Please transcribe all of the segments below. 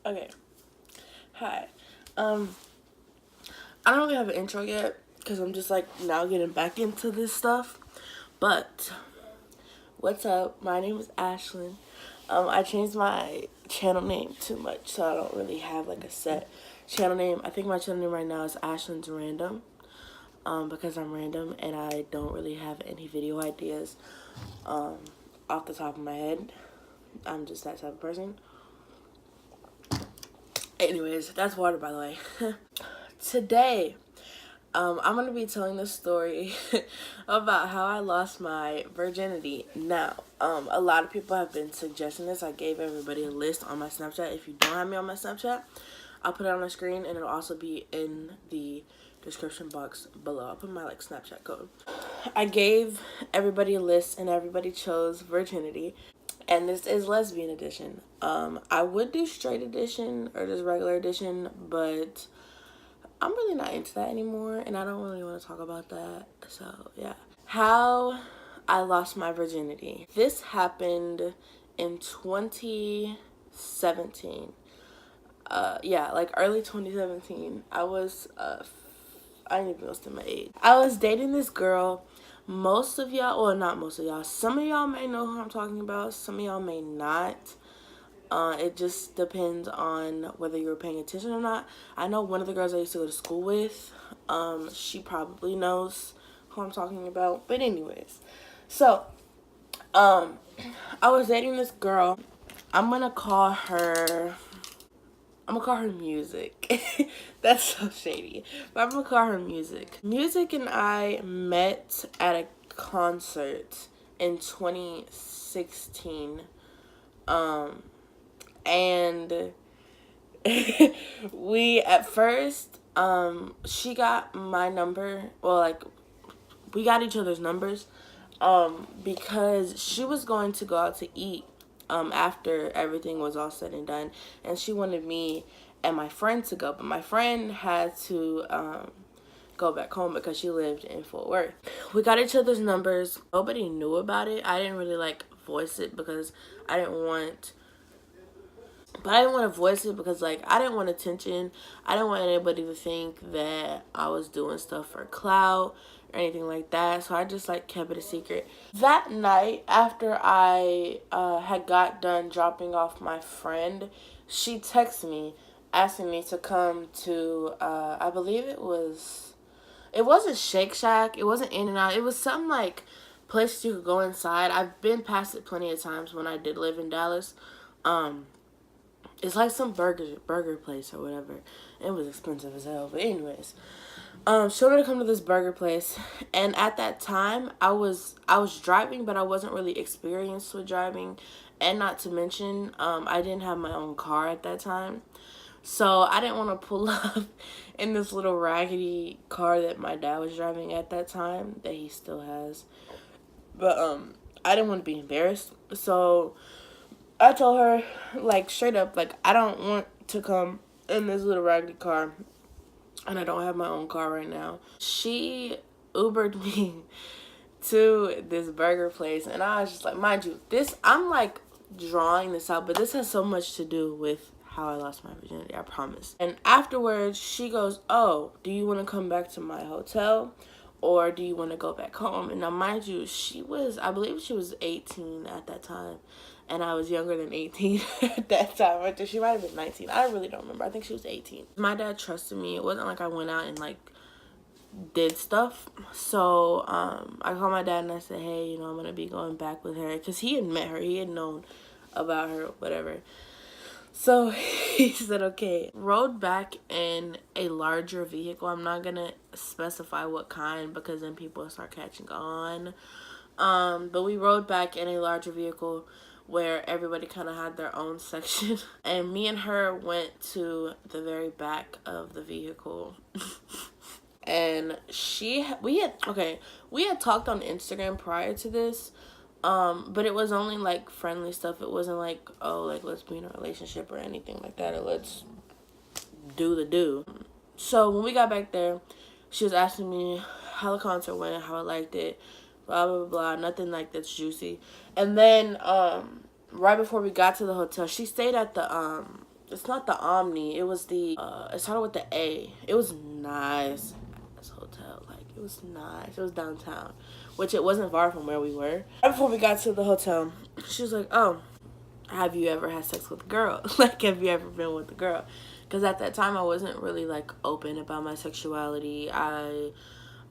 Okay. Hi. I don't really have an intro yet because I'm just like now getting back into this stuff. But what's up? My name is Ashlyn. I changed my channel name too much, so I don't really have like a set channel name. I think my channel name right now is Ashlyn's Random. Because I'm random and I don't really have any video ideas off the top of my head. I'm just that type of person. Anyways, that's water, by the way. Today, I'm going to be telling the story about how I lost my virginity. Now, a lot of people have been suggesting this. I gave everybody a list on my Snapchat. If you don't have me on my Snapchat, I'll put it on the screen, and it'll also be in the description box below. I'll put my Snapchat code. I gave everybody a list, and everybody chose virginity. And this is lesbian edition. I would do straight edition or just regular edition, but I'm really not into that anymore, and I don't really want to talk about that. So yeah, how I lost my virginity. This happened in 2017. Yeah, like early 2017. I didn't even know my age. I was dating this girl. Most of y'all, well, not most of y'all, some of y'all may know who I'm talking about. Some of y'all may not. It just depends on whether you were paying attention or not. I know one of the girls I used to go to school with. She probably knows who I'm talking about. But anyways, so I was dating this girl. I'm gonna call her Music. That's so shady. But I'm gonna call her Music. Music and I met at a concert in 2016. And we at first, she got my number. Well, like, we got each other's numbers, because she was going to go out to eat after everything was all said and done, and she wanted me and my friend to go, but my friend had to go back home because she lived in Fort Worth. We got each other's numbers. Nobody knew about it. I didn't really like voice it because I didn't want to voice it because, like, I didn't want attention. I didn't want anybody to think that I was doing stuff for clout or anything like that. So I just, like, kept it a secret. That night, after I had got done dropping off my friend, she texted me asking me to come to, I believe it wasn't Shake Shack. It wasn't In-N-Out. It was some, like, place you could go inside. I've been past it plenty of times when I did live in Dallas. It's like some burger place or whatever. It was expensive as hell. But anyways, she wanted to come to this burger place, and at that time, I was driving, but I wasn't really experienced with driving, and not to mention, I didn't have my own car at that time, so I didn't want to pull up in this little raggedy car that my dad was driving at that time, that he still has. But I didn't want to be embarrassed, so I told her, like, straight up, like, I don't want to come in this little raggedy car, and I don't have my own car right now. She Ubered me to this burger place, and I was just like, mind you, I'm, like, drawing this out, but this has so much to do with how I lost my virginity, I promise. And afterwards, she goes, oh, do you want to come back to my hotel? Or do you want to go back home? And now, mind you, I believe she was 18 at that time. And I was younger than 18 at that time. I think she might have been 19. I really don't remember. I think she was 18. My dad trusted me. It wasn't like I went out and, like, did stuff. So I called my dad and I said, hey, I'm going to be going back with her. Because he had met her. He had known about her, whatever. So he said, okay. Rode back in a larger vehicle. I'm not going to specify what kind because then people start catching on. But we rode back in a larger vehicle where everybody kind of had their own section. And me and her went to the very back of the vehicle. And we had talked on Instagram prior to this. But it was only, like, friendly stuff. It wasn't like, oh, like, let's be in a relationship or anything like that, or let's do the do. So when we got back there, she was asking me how the concert went, how I liked it, blah, blah, blah, nothing, like, that's juicy. And then, right before we got to the hotel, she stayed at the it's not the Omni, it was the it started with the A. It was nice. This hotel, like, it was nice. It was downtown, which it wasn't far from where we were. Right before we got to the hotel, she was like, "Oh, have you ever had sex with a girl? Like, have you ever been with a girl?" Because at that time, I wasn't really, like, open about my sexuality. I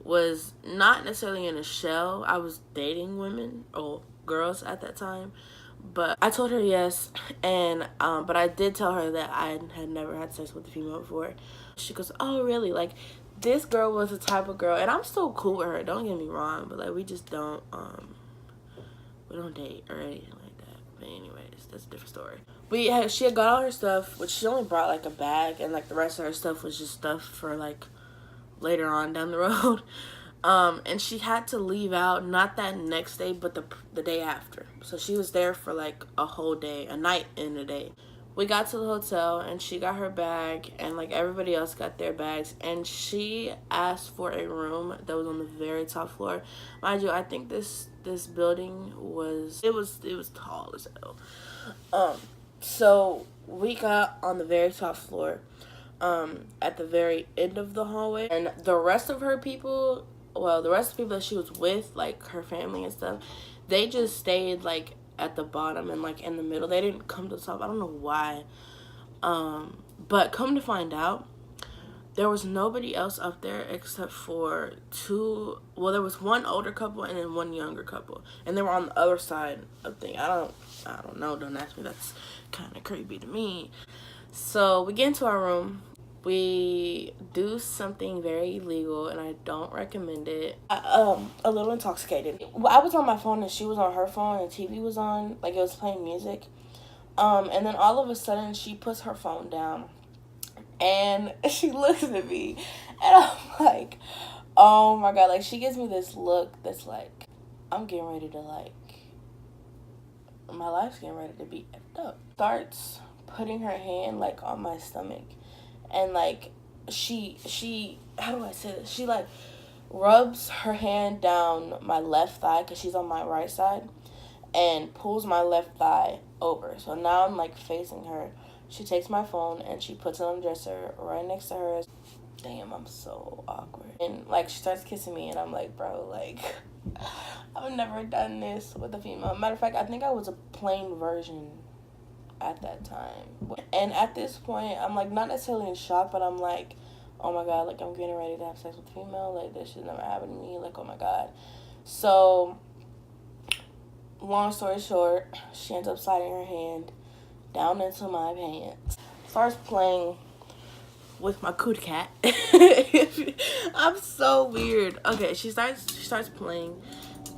was not necessarily in a shell. I was dating women or girls at that time. But I told her yes, and but I did tell her that I had never had sex with a female before. She goes, "Oh, really?" Like, this girl was the type of girl, and I'm still cool with her, don't get me wrong, but, like, we just don't, we don't date or anything like that. But anyways, that's a different story. But yeah, she had got all her stuff, which she only brought, like, a bag, and, like, the rest of her stuff was just stuff for, like, later on down the road. And she had to leave out, not that next day, but the day after. So she was there for, like, a whole day, a night and a day. We got to the hotel, and she got her bag, and, like, everybody else got their bags, and she asked for a room that was on the very top floor. Mind you, I think this building was, it was tall as hell. So we got on the very top floor, at the very end of the hallway, and the rest of her people, well, the rest of the people that she was with, like, her family and stuff, they just stayed, like, at the bottom and, like, in the middle. They didn't come to the top. I don't know why. But come to find out, there was nobody else up there except for two, well, there was one older couple and then one younger couple. And they were on the other side of the thing. I don't know. Don't ask me. That's kind of creepy to me. So we get into our room. We do something very illegal, and I don't recommend it. A little intoxicated. I was on my phone, and she was on her phone, and the TV was on, like, it was playing music. And then all of a sudden, she puts her phone down, and she looks at me, and I'm like, oh my God. Like, she gives me this look that's like, I'm getting ready to, like, my life's getting ready to be effed up. Starts putting her hand, like, on my stomach. And, like, she, how do I say this? She, like, rubs her hand down my left thigh, because she's on my right side, and pulls my left thigh over. So now I'm, like, facing her. She takes my phone, and she puts it on the dresser right next to her. Damn, I'm so awkward. And, like, she starts kissing me, and I'm like, bro, like, I've never done this with a female. Matter of fact, I think I was a plain version at that time. And at this point, I'm, like, not necessarily in shock, but I'm like, oh my God, like, I'm getting ready to have sex with a female. Like, this shit never happened to me. Like, oh my God. So, long story short, she ends up sliding her hand down into my pants. Starts playing with my cootie cat. I'm so weird. Okay, she starts playing,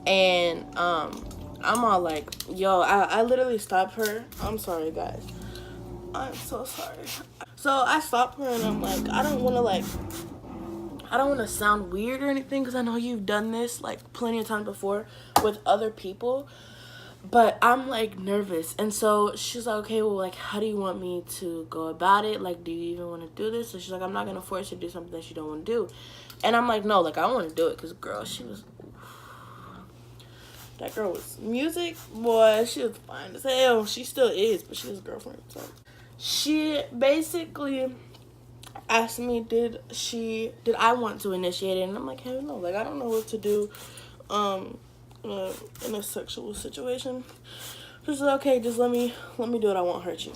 and I'm all like, yo, I literally stopped her. I'm sorry, guys. I'm so sorry. So I stopped her, and I'm like, I don't want to sound weird or anything, because I know you've done this, like, plenty of times before with other people, but I'm, like, nervous. And so she's like, okay, well, like, how do you want me to go about it? Like, do you even want to do this? So she's like, I'm not going to force you to do something that you don't want to do. And I'm like, no, like, I want to do it, because, girl, that girl was music, boy, she was fine as hell. She still is, but she has a girlfriend, so. She basically asked me, did I want to initiate it? And I'm like, hell no, like, I don't know what to do in a sexual situation. She's like, okay, just let me do it. I won't hurt you.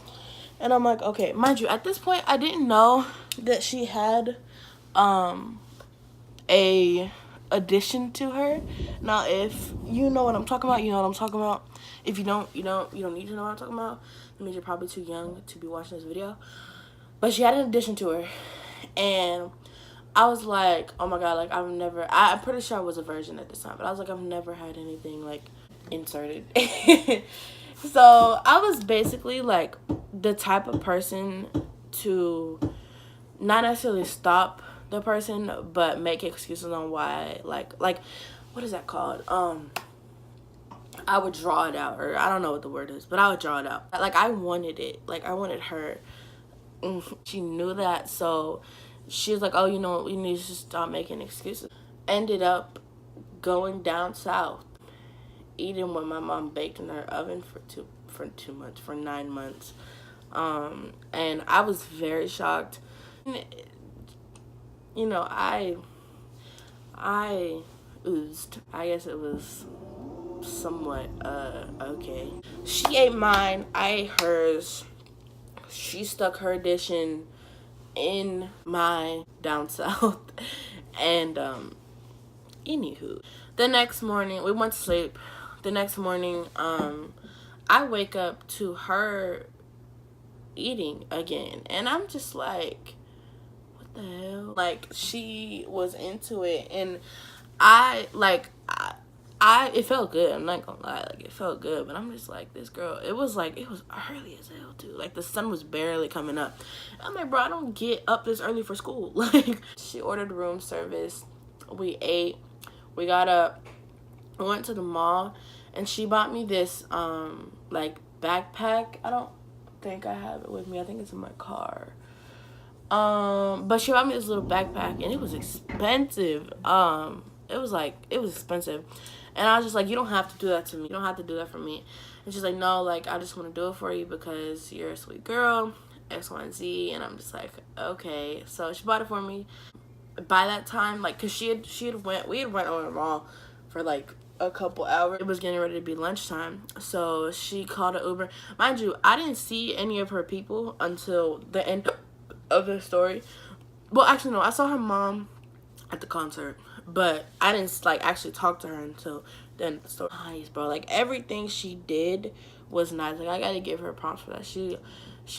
And I'm like, okay. Mind you, at this point, I didn't know that she had a addition to her. Now, if you know what I'm talking about, you know what I'm talking about. If you don't, you don't need to know what I'm talking about. That means you're probably too young to be watching this video. But she had an addition to her, and I was like, oh my God, like, I'm pretty sure I was a virgin at this time, but I was like, I've never had anything, like, inserted. So I was basically, like, the type of person to not necessarily stop the person, but make excuses on why, like, what is that called? I would draw it out, or I don't know what the word is, but I would draw it out. Like, I wanted it. Like, I wanted her. She knew that, so she was like, oh, you know what, we need to stop making excuses. Ended up going down south, eating what my mom baked in her oven for 2 months, for 9 months. And I was very shocked. You know, I oozed. I guess it was somewhat okay. She ate mine, I ate hers. She stuck her dish in my down south. And anywho, the next morning we went to sleep. The next morning, I wake up to her eating again, and I'm just like, what the hell? Like, she was into it, and it felt good. I'm not gonna lie, like, it felt good, but I'm just like, this girl, it was early as hell too. Like, the sun was barely coming up. I'm like, bro, I don't get up this early for school. Like, she ordered room service. We ate. We got up. We went to the mall, and she bought me this like backpack. I don't think I have it with me. I think it's in my car. But she bought me this little backpack, and it was expensive. It was expensive. And I was just like, you don't have to do that to me. You don't have to do that for me. And she's like, no, like, I just want to do it for you because you're a sweet girl, X, Y, and Z. And I'm just like, okay. So she bought it for me. By that time, like, cause we had went on the mall for like a couple hours. It was getting ready to be lunchtime. So she called an Uber. Mind you, I didn't see any of her people until the end of the story. Well, actually, no, I saw her mom at the concert, but I didn't like actually talk to her until the end of the story. Nice, bro. Like, everything she did was nice. Like, I gotta give her props for that. She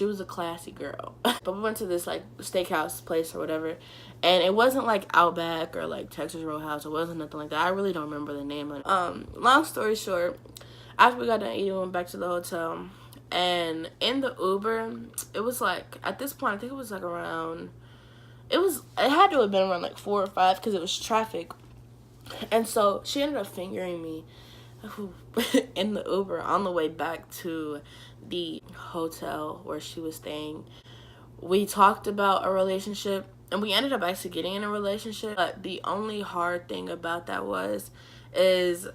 was a classy girl. But we went to this like steakhouse place or whatever, and it wasn't like Outback or like Texas Roadhouse. It wasn't nothing like that. I really don't remember the name of it. Long story short, after we got done eating, we went back to the hotel, and in the Uber, it was like, at this point, I think it was like around, it had to have been around like 4 or 5 because it was traffic. And so she ended up fingering me in the Uber on the way back to the hotel where she was staying. We talked about a relationship, and we ended up actually getting in a relationship. But the only hard thing about that is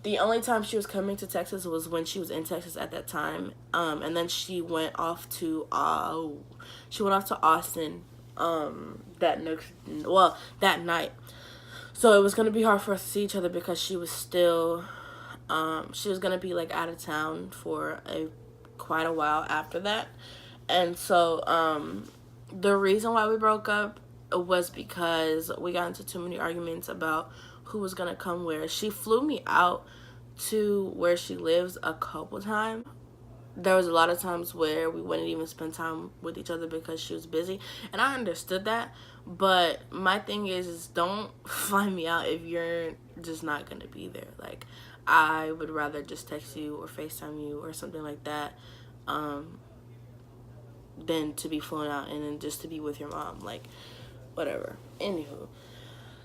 the only time she was coming to Texas was when she was in Texas at that time. And then she went off to Austin that night. So it was gonna be hard for us to see each other because she was still she was gonna be like out of town for quite a while after that. And so the reason why we broke up was because we got into too many arguments about who was gonna come where. She flew me out to where she lives a couple times. There was a lot of times where we wouldn't even spend time with each other because she was busy, and I understood that. But my thing is don't fly me out if you're just not gonna be there. Like, I would rather just text you or FaceTime you or something like that than to be flown out and then just to be with your mom. Like, whatever. Anywho,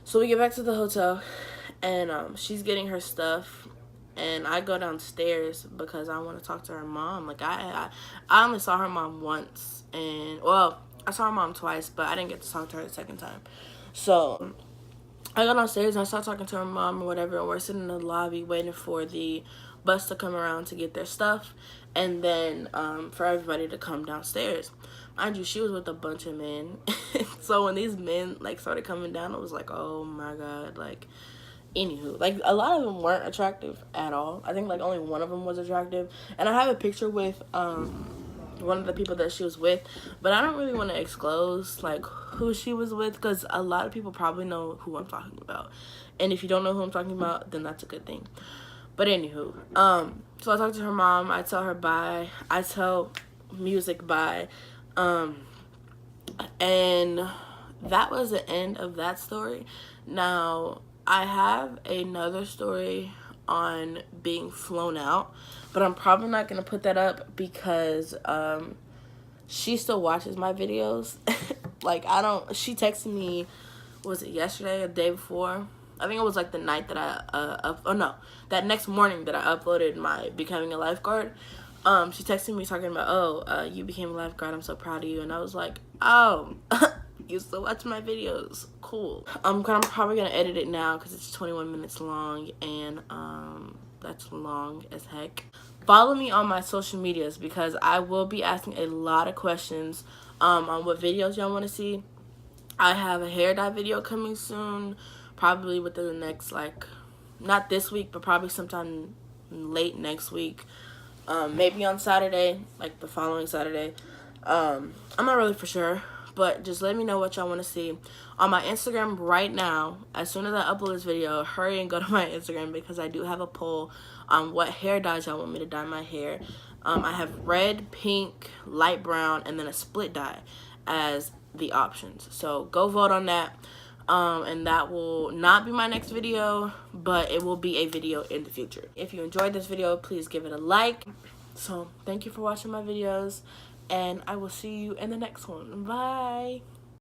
so we get back to the hotel, and she's getting her stuff, and I go downstairs because I want to talk to her mom. Like, I only saw her mom once, and, well, I saw her mom twice, but I didn't get to talk to her the second time. So I go downstairs, and I start talking to her mom or whatever, and we're sitting in the lobby waiting for the bus to come around to get their stuff, and then for everybody to come downstairs. Mind you, she was with a bunch of men. So when these men, like, started coming down, I was like, oh, my God, like, anywho, like, a lot of them weren't attractive at all. I think like only one of them was attractive, and I have a picture with one of the people that she was with, but I don't really want to disclose like who she was with because a lot of people probably know who I'm talking about, and if you don't know who I'm talking about, then that's a good thing. But anywho, so I talked to her mom. I tell her bye. I tell Music bye, and that was the end of that story. Now, I have another story on being flown out, but I'm probably not going to put that up because she still watches my videos. Like, she texted me, was it yesterday or the day before? I think it was like the night that that next morning that I uploaded my becoming a lifeguard. She texted me talking about, you became a lifeguard, I'm so proud of you. And I was like, oh, you still watch my videos, cool. I'm probably gonna edit it now because it's 21 minutes long, and that's long as heck. follow me on my social medias because I will be asking a lot of questions on what videos y'all want to see. I have a hair dye video coming soon, probably within the next, like, not this week, but probably sometime late next week. Maybe on Saturday, like the following Saturday. I'm not really for sure, but just let me know what y'all want to see. On my Instagram right now, as soon as I upload this video, hurry and go to my Instagram because I do have a poll on what hair dyes y'all want me to dye my hair. I have red, pink, light brown, and then a split dye as the options. So go vote on that. And that will not be my next video, but it will be a video in the future. If you enjoyed this video, please give it a like. So thank you for watching my videos, and I will see you in the next one. Bye.